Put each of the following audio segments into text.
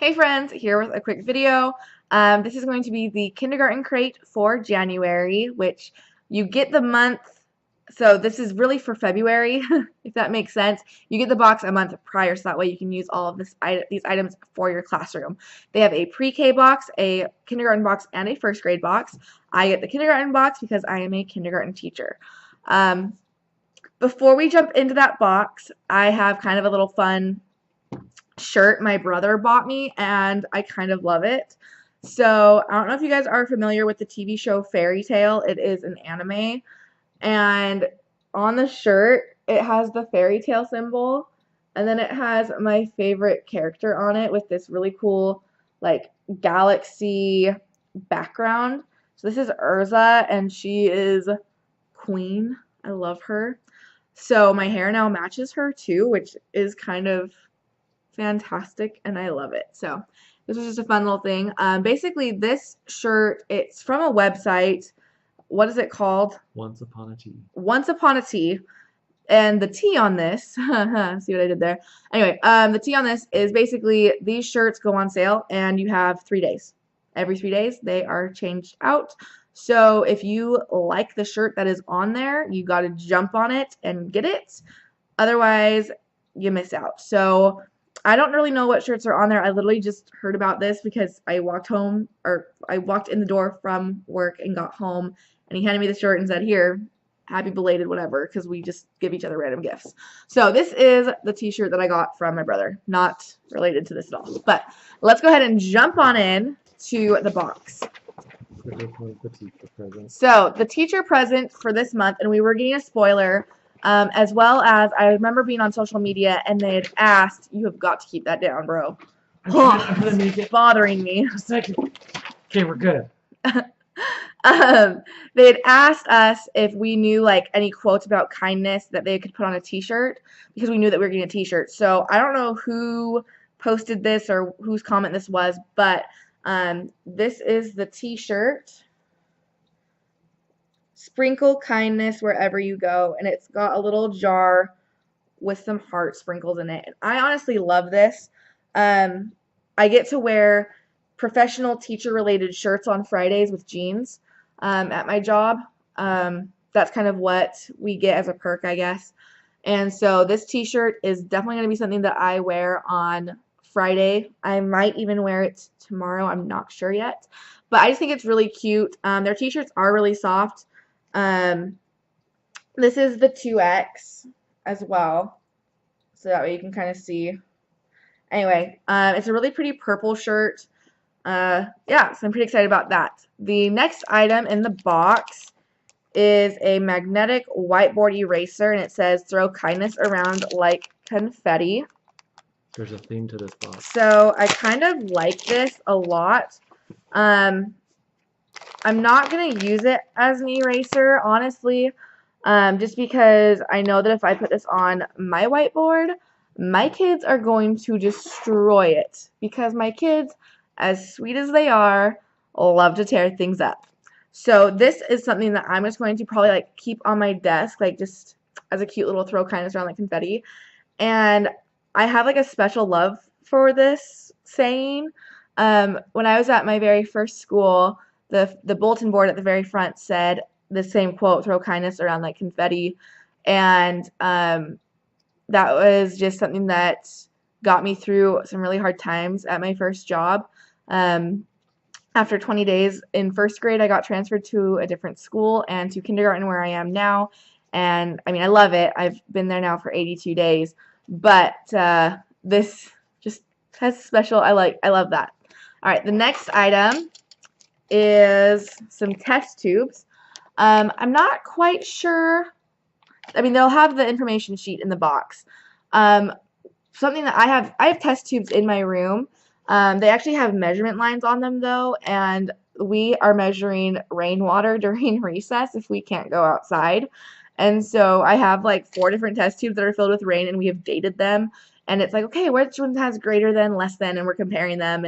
Hey friends, here with a quick video. This is going to be the kindergarten crate for January, which you get the month, so this is really for February, if that makes sense. You get the box a month prior, so that way you can use all of these items for your classroom. They have a pre-K box, a kindergarten box, and a first grade box. I get the kindergarten box because I am a kindergarten teacher. Before we jump into that box, I have kind of a little fun shirt my brother bought me, and I kind of love it. So I don't know if you guys are familiar with the TV show Fairy Tail. It is an anime, and on the shirt it has the fairy tale symbol, and then it has my favorite character on it with this really cool like galaxy background. So this is Urza, and she is queen. I love her. So my hair now matches her too, which is kind of fantastic, and I love it. So this was just a fun little thing. Basically, this shirt, it's from a website. What is it called? Once Upon a Tea. Once Upon a Tea. And the T on this, see what I did there? Anyway, the T on this is basically these shirts go on sale, and you have 3 days. Every 3 days, they are changed out. So if you like the shirt that is on there, you got to jump on it and get it. Otherwise, you miss out. So I don't really know what shirts are on there. I literally just heard about this because I walked in the door from work and got home, and he handed me the shirt and said, "Here, happy belated whatever," because we just give each other random gifts. So this is the t-shirt that I got from my brother, not related to this at all. But let's go ahead and jump on in to the box. So the teacher present for this month, and we were getting a spoiler, as well as I remember being on social media and they had asked, you have got to keep that down, bro. I'm gonna make it Bothering me. a second. Okay, we're good. They had asked us if we knew like any quotes about kindness that they could put on a t-shirt, because we knew that we were getting a t-shirt. So I don't know who posted this or whose comment this was, but this is the t-shirt. Sprinkle kindness wherever you go, and it's got a little jar with some heart sprinkles in it. And I honestly love this. I get to wear professional teacher related shirts on Fridays with jeans at my job. That's kind of what we get as a perk, I guess. And so this t-shirt is definitely going to be something that I wear on Friday. I might even wear it tomorrow. I'm not sure yet. But I just think it's really cute. Their t-shirts are really soft. This is the 2X as well, so that way you can kind of see. Anyway, it's a really pretty purple shirt. Yeah, so I'm pretty excited about that. The next item in the box is a magnetic whiteboard eraser, and it says throw kindness around like confetti. There's a theme to this box. So I kind of like this a lot. I'm not going to use it as an eraser, honestly, just because I know that if I put this on my whiteboard, my kids are going to destroy it, because my kids, as sweet as they are, love to tear things up. So this is something that I'm just going to probably like keep on my desk, like just as a cute little throw kindness around like confetti. And I have like a special love for this saying. When I was at my very first school, the bulletin board at the very front said the same quote, throw kindness around like confetti. And that was just something that got me through some really hard times at my first job. After 20 days in first grade, I got transferred to a different school and to kindergarten where I am now. And I mean, I love it. I've been there now for 82 days. But this just has special, I love that. All right, the next item is some test tubes. I'm not quite sure. I mean, they'll have the information sheet in the box. Something that I have test tubes in my room. They actually have measurement lines on them though, and we are measuring rainwater during recess if we can't go outside. And so I have like 4 different test tubes that are filled with rain, and we have dated them. And it's like, okay, which one has greater than, less than, and we're comparing them.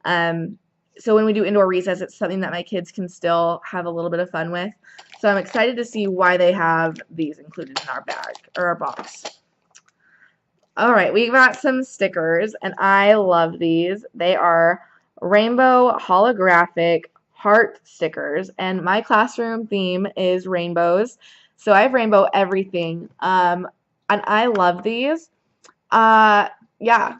And so when we do indoor recess, it's something that my kids can still have a little bit of fun with. So I'm excited to see why they have these included in our bag or our box. All right, we got some stickers, and I love these. They are rainbow holographic heart stickers, and my classroom theme is rainbows. So I have rainbow everything. And I love these. Uh, yeah,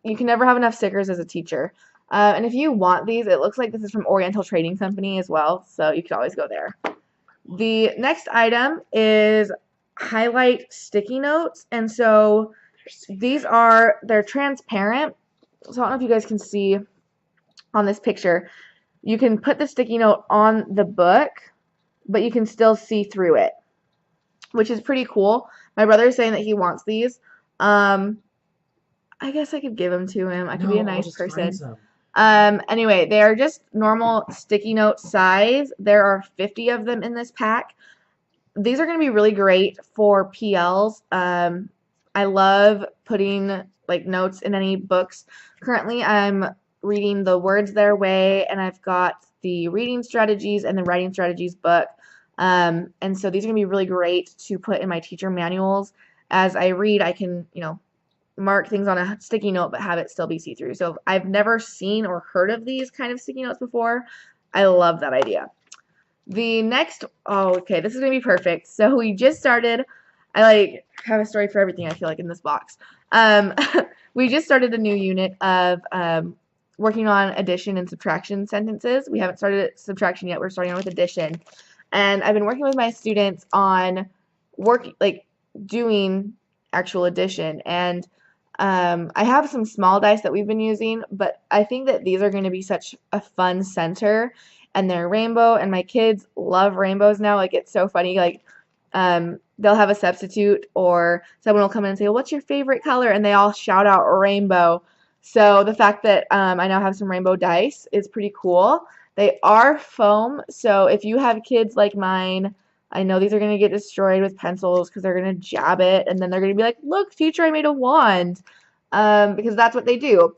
you can never have enough stickers as a teacher. And if you want these, it looks like this is from Oriental Trading Company as well, so you could always go there. The next item is highlight sticky notes, and so they're transparent. So I don't know if you guys can see on this picture. You can put the sticky note on the book, but you can still see through it, which is pretty cool. My brother is saying that he wants these. I guess I could give them to him. I could be a No, I'll nice just person. find some. Anyway, they are just normal sticky note size. There are 50 of them in this pack. These are going to be really great for PLs. I love putting like notes in any books. Currently, I'm reading The Words Their Way, and I've got the Reading Strategies and the Writing Strategies book. And so these are going to be really great to put in my teacher manuals. As I read, I can, mark things on a sticky note but have it still be see-through. So I've never seen or heard of these kind of sticky notes before. I love that idea. The next, oh, okay, this is going to be perfect. So we just started, I have a story for everything I feel like in this box. We just started a new unit of working on addition and subtraction sentences. We haven't started subtraction yet. We're starting on with addition. And I've been working with my students on doing actual addition. And I have some small dice that we've been using, but I think that these are going to be such a fun center, and they're rainbow, and my kids love rainbows now. Like, it's so funny. Like, they'll have a substitute, or someone will come in and say, well, what's your favorite color? And they all shout out rainbow. So the fact that I now have some rainbow dice is pretty cool. They are foam, so if you have kids like mine, I know these are going to get destroyed with pencils because they're going to jab it, and then they're going to be like, look, teacher, I made a wand, because that's what they do.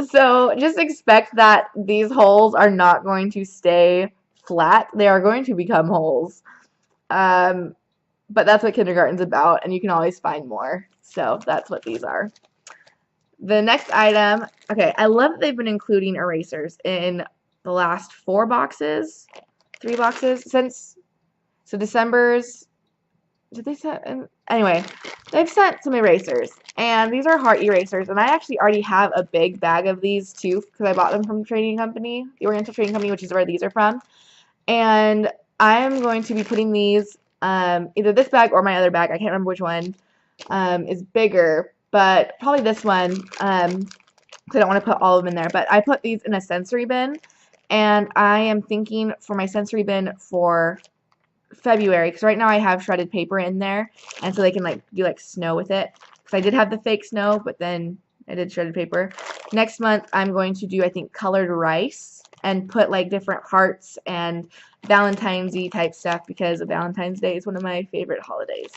So just expect that these holes are not going to stay flat. They are going to become holes. But that's what kindergarten's about, and you can always find more. So that's what these are. The next item, okay, I love that they've been including erasers in the last 3 boxes since, so December's, did they send, anyway, they've sent some erasers, and these are heart erasers, and I actually already have a big bag of these too, because I bought them from Trading Company, the Oriental Trading Company, which is where these are from, and I am going to be putting these, either this bag or my other bag, I can't remember which one, is bigger, but probably this one, because I don't want to put all of them in there, but I put these in a sensory bin, and I am thinking for my sensory bin for February, because right now I have shredded paper in there, and so they can do snow with it, because I did have the fake snow, but then I did shredded paper. Next month I'm going to do, I think, colored rice and put different hearts and Valentine's-y type stuff, because Valentine's Day is one of my favorite holidays.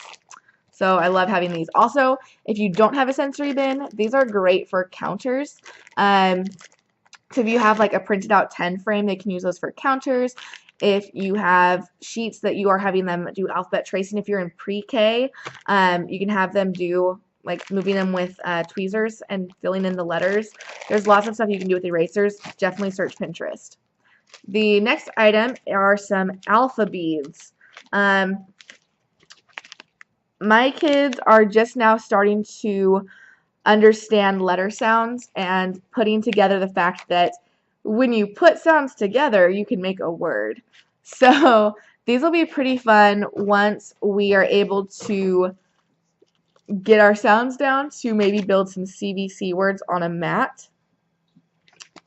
So I love having these. Also, if you don't have a sensory bin, these are great for counters. So if you have a printed out 10 frame, they can use those for counters. If you have sheets that you are having them do alphabet tracing, if you're in pre-K, you can have them do moving them with tweezers and filling in the letters. There's lots of stuff you can do with erasers. Definitely search Pinterest. The next item are some alpha beads. My kids are just now starting to understand letter sounds and putting together the fact that when you put sounds together, you can make a word. So these will be pretty fun once we are able to get our sounds down to maybe build some CVC words on a mat.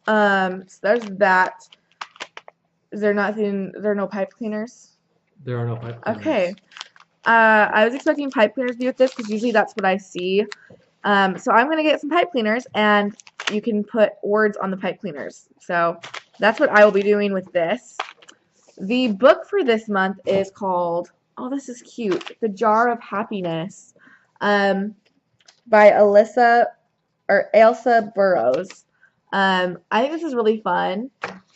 So there's that. Is there nothing? There are no pipe cleaners? There are no pipe cleaners. Okay. I was expecting pipe cleaners to be with this because usually that's what I see. So I'm going to get some pipe cleaners, and you can put words on the pipe cleaners. So that's what I will be doing with this. The book for this month is called, oh, this is cute, The Jar of Happiness, by Ailsa Burrows. I think this is really fun.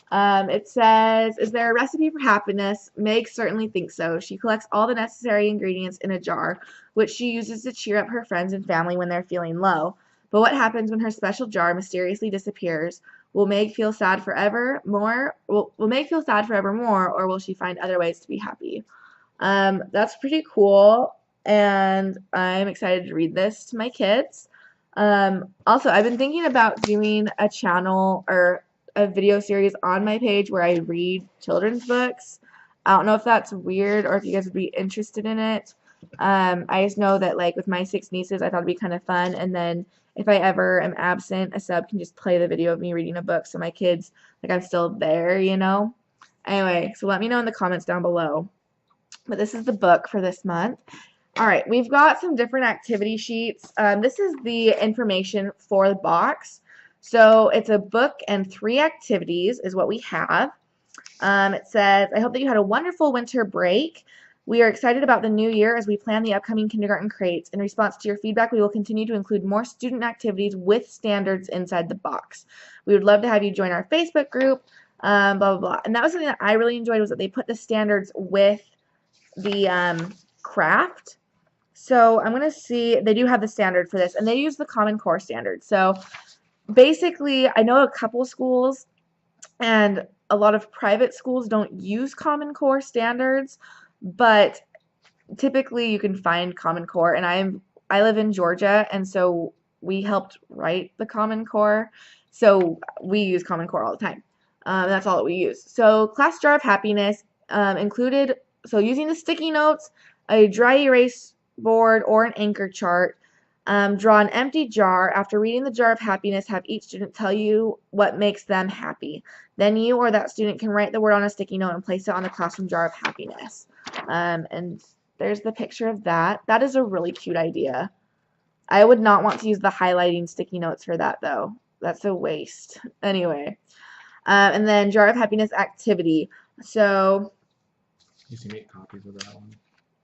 It says, is there a recipe for happiness? Meg certainly thinks so. She collects all the necessary ingredients in a jar, which she uses to cheer up her friends and family when they're feeling low. But what happens when her special jar mysteriously disappears? Will Meg feel sad forever more? Will Meg feel sad forever more, or will she find other ways to be happy? That's pretty cool, and I'm excited to read this to my kids. Also, I've been thinking about doing a channel or a video series on my page where I read children's books. I don't know if that's weird or if you guys would be interested in it. I just know that like with my 6 nieces, I thought it'd be kind of fun, and then if I ever am absent, a sub can just play the video of me reading a book so my kids, like I'm still there, you know? Anyway, so let me know in the comments down below. But this is the book for this month. All right, we've got some different activity sheets. This is the information for the box. So it's a book and 3 activities is what we have. It says, I hope that you had a wonderful winter break. We are excited about the new year as we plan the upcoming kindergarten crates. In response to your feedback, we will continue to include more student activities with standards inside the box. We would love to have you join our Facebook group, blah, blah, blah. And that was something that I really enjoyed, was that they put the standards with the craft. So I'm going to see, they do have the standard for this, and they use the Common Core standard. So basically, I know a couple schools and a lot of private schools don't use Common Core standards, but typically you can find Common Core, and I live in Georgia, and so we helped write the Common Core, so we use Common Core all the time. That's all that we use. So Class Jar of Happiness included, so using the sticky notes, a dry erase board, or an anchor chart. Draw an empty jar. After reading the Jar of Happiness, have each student tell you what makes them happy. Then you or that student can write the word on a sticky note and place it on the classroom Jar of Happiness. And there's the picture of that. That is a really cute idea. I would not want to use the highlighting sticky notes for that, though. That's a waste. Anyway. And then Jar of Happiness activity. So You can make copies of that one.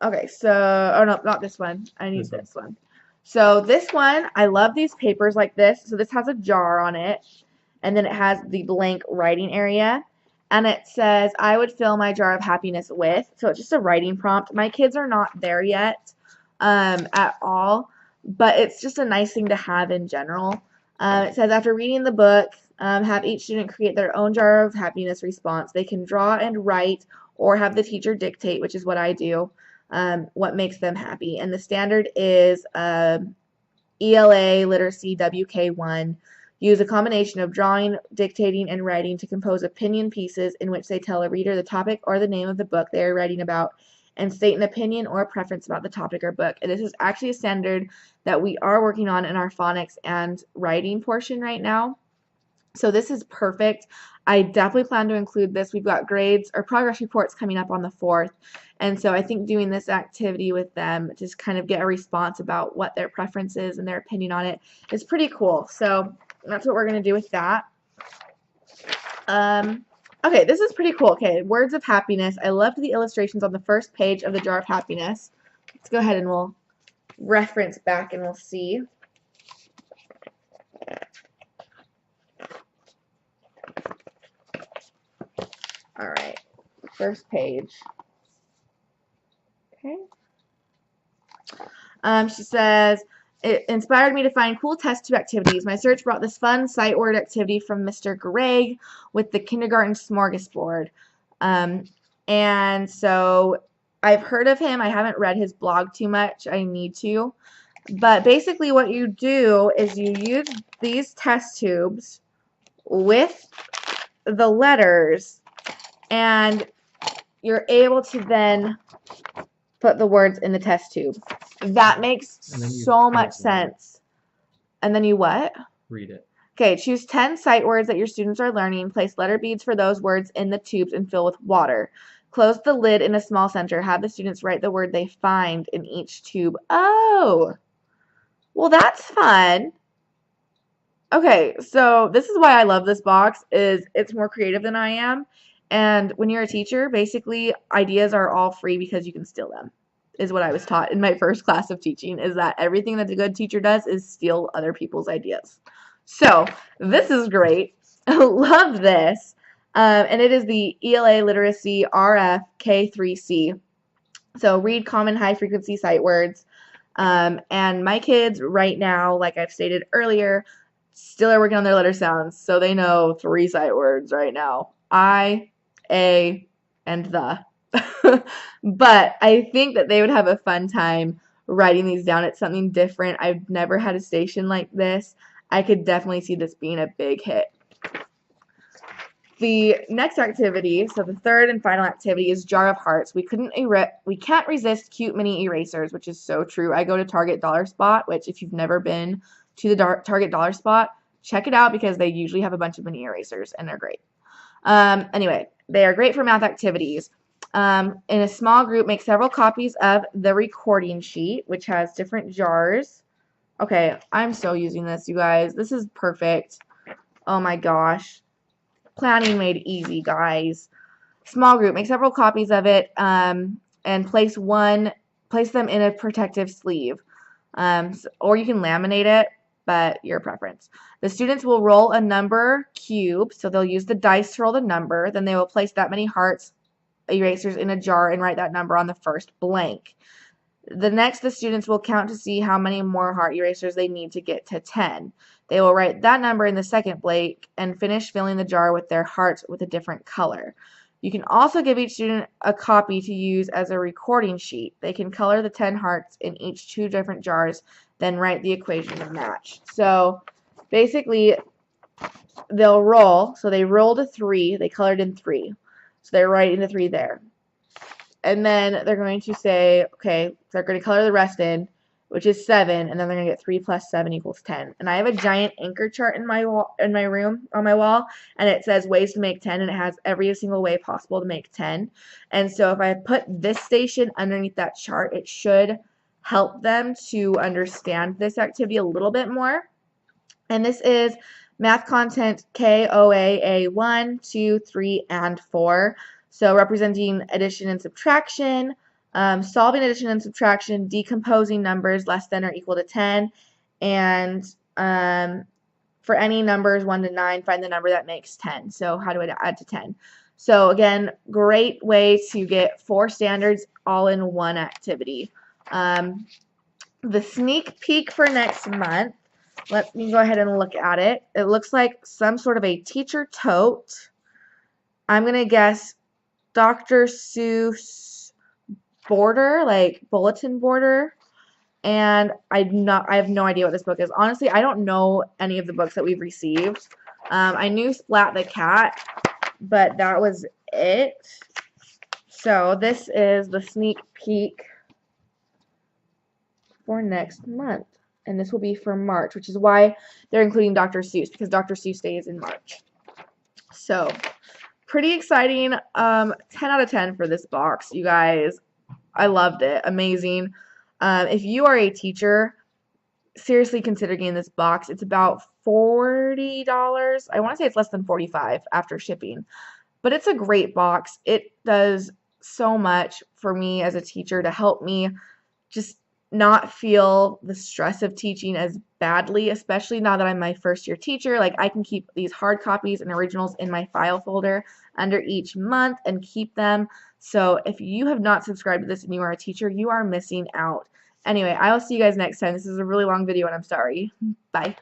okay, so, oh no, not this one. I need this one. So this one, I love these papers like this. So this has a jar on it, and then it has the blank writing area, and it says, I would fill my jar of happiness with. So it's just a writing prompt. My kids are not there yet at all, but it's just a nice thing to have in general. It says, after reading the book, have each student create their own jar of happiness response. They can draw and write or have the teacher dictate, which is what I do. What makes them happy. And the standard is ELA Literacy WK1. Use a combination of drawing, dictating, and writing to compose opinion pieces in which they tell a reader the topic or the name of the book they are writing about and state an opinion or preference about the topic or book. And this is actually a standard that we are working on in our phonics and writing portion right now. So this is perfect. I definitely plan to include this. We've got grades or progress reports coming up on the 4th. And so I think doing this activity with them, just kind of get a response about what their preference is and their opinion on it, is pretty cool. So that's what we're going to do with that. Okay, this is pretty cool. Okay, words of happiness. I loved the illustrations on the first page of the Jar of Happiness. Let's go ahead and we'll reference back and we'll see. All right, first page. Okay. She says, it inspired me to find cool test tube activities. My search brought this fun sight word activity from Mr. Greg with the kindergarten smorgasbord. And so I've heard of him. I haven't read his blog too much. I need to. But basically what you do is you use these test tubes with the letters, and you're able to then put the words in the test tube. That makes so much sense. And then you what? Read it. Okay, choose 10 sight words that your students are learning. Place letter beads for those words in the tubes and fill with water. Close the lid in a small center. Have the students write the word they find in each tube. Oh, well, that's fun. Okay, so this is why I love this box, is it's more creative than I am. And when you're a teacher, basically ideas are all free because you can steal them, is what I was taught in my first class of teaching, is that everything that a good teacher does is steal other people's ideas. So this is great. I love this. And it is the ELA Literacy RF K3C. So read common high frequency sight words. And my kids right now, like I've stated earlier, still are working on their letter sounds, so they know 3 sight words right now. I, A, and the. But I think that they would have a fun time writing these down. It's something different. I've never had a station like this. I could definitely see this being a big hit. The next activity, so the third and final activity, is Jar of Hearts. We can't resist cute mini erasers, which is so true. I go to Target Dollar Spot, which if you've never been to the Target Dollar Spot, check it out because they usually have a bunch of mini erasers and they're great. Anyway, they are great for math activities. In a small group, make several copies of the recording sheet, which has different jars. Okay, I'm so using this, you guys. This is perfect. Oh my gosh. Planning made easy, guys. Small group, make several copies of it, and place them in a protective sleeve. Or you can laminate it, but your preference. The students will roll a number cube, so they'll use the dice to roll the number. Then they will place that many hearts erasers in a jar and write that number on the first blank. The students will count to see how many more heart erasers they need to get to 10. They will write that number in the second blank and finish filling the jar with their hearts with a different color. You can also give each student a copy to use as a recording sheet. They can color the 10 hearts in each 2 different jars, then write the equation to match. So basically, they'll roll. So they rolled a 3. They colored in 3. So they're writing the 3 there. And then they're going to say, okay, they're going to color the rest in, which is 7, and then they're going to get 3 plus 7 equals 10. And I have a giant anchor chart in my room on my wall, and it says ways to make 10, and it has every single way possible to make 10. And so if I put this station underneath that chart, it should help them to understand this activity a little bit more. And this is math content KOAA 1, 2, 3, and 4. So representing addition and subtraction, solving addition and subtraction, decomposing numbers less than or equal to 10, and for any numbers 1 to 9, find the number that makes 10. So how do I add to 10? So again, great way to get 4 standards all in one activity. The sneak peek for next month, let me go ahead and look at it. It looks like some sort of a teacher tote. I'm going to guess Dr. Seuss border, like bulletin border, and I have no idea what this book is. Honestly, I don't know any of the books that we've received. I knew Splat the Cat, but that was it. So this is the sneak peek for next month, and this will be for March, which is why they're including Dr. Seuss, because Dr. Seuss stays in March. So pretty exciting. 10 out of 10 for this box, you guys. I loved it. Amazing. If you are a teacher, seriously consider getting this box. It's about $40. I want to say it's less than $45 after shipping. But it's a great box. It does so much for me as a teacher to help me just not feel the stress of teaching as badly, especially now that I'm my first year teacher. Like, I can keep these hard copies and originals in my file folder under each month and keep them. So if you have not subscribed to this and you are a teacher, you are missing out. Anyway, I will see you guys next time. This is a really long video and I'm sorry. Bye.